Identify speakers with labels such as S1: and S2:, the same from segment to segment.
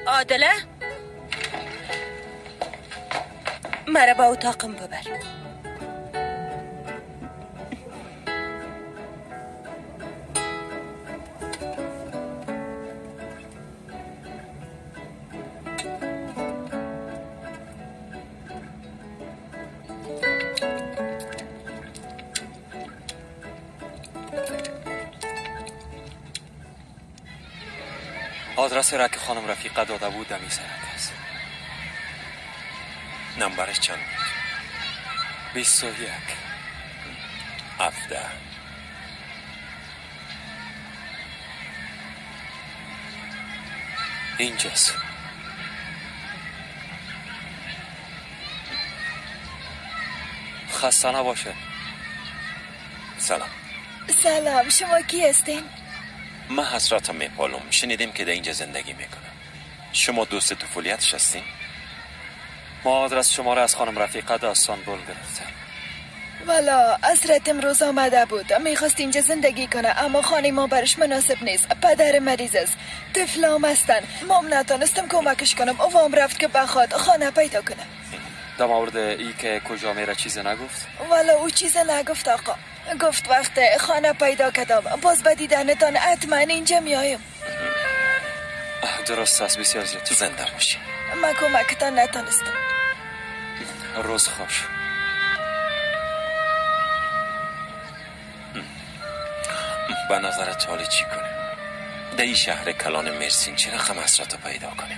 S1: عادله مرا با اتاقم ببر.
S2: آدرس را که خانم رفیقه داده بود دمی سرک است. نمبرش چند بود؟ 21 17 اینجاست. خسته نباشه. سلام.
S3: سلام، شما کی هستین؟
S2: من حسرتم میپالم. شنیدیم که در اینجا زندگی میکنم. شما دوست طفولیتش هستین؟ ما آدرس شما را از خانم رفیقه در استانبول گرفتم.
S3: والا حسرت امروز آمده بود، میخواست اینجا زندگی کنه اما خانه ما برش مناسب نیست. پدر مریض است، طفلام هستن. ما نتونستم کمکش کنم. اوام رفت که بخواد خانه پیدا کنه.
S2: در مورد ای که کجا میره چیزی نگفت؟
S3: والا او چیز نگفت آقا. گفت وقت خانه پیدا کردم باز به دیدنتان حتما اینجا میایم.
S2: درست است. بسیار زیاد زنده باشی.
S3: من کمکتان نتونستم.
S2: روز خوش. به نظرت حالی چی کنیم؟ در این شهر کلان مرسین چه رقم حسرت رو پیدا کنیم؟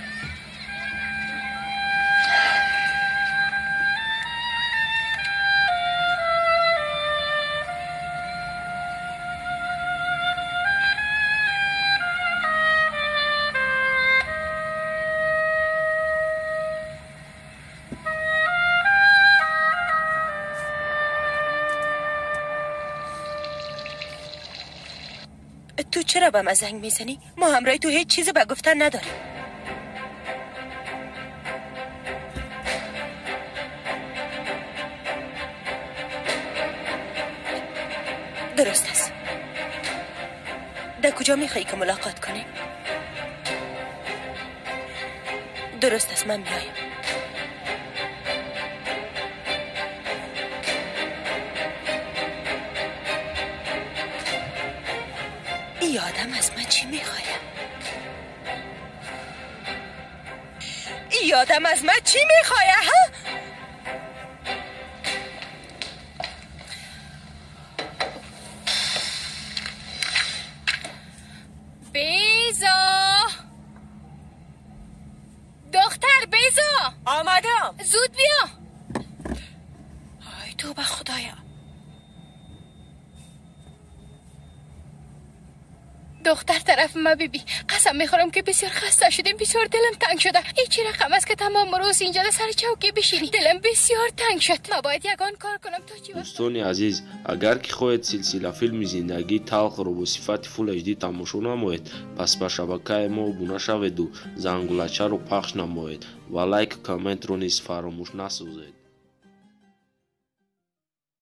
S1: تو چرا به من زنگ میزنی؟ ما همراه تو هیچ چیزی به گفتن نداریم. درست است. در کجا میخوایی که ملاقات کنیم؟ درست است، من میایم. ای آدم از من چی میخوایم؟ ای آدم از من چی میخوایم ها؟
S4: بیزا دختر بیزا
S1: آمدم.
S4: زود بیا.
S1: ای تو به خدایا.
S4: دختر طرف ما بیبی قسم میخورم که بسیار خسته شدیم. بسیار دلم تنگ شده. این چی رقم است که تمام روز اینجا در سر چوکی بشینی؟ دلم بسیار تنگ شد. ما باید یگان کار کنم تا چی وقت.
S5: دوستان عزیز، اگر که خواهید سلسله فیلم زندگی تلخ رو با صفت فول HD تماشا نمایید، پس به شبکه ما ابونه شوید و زنگولچه رو پخش نمایید و لایک کامنت رو نیز فراموش نسازید.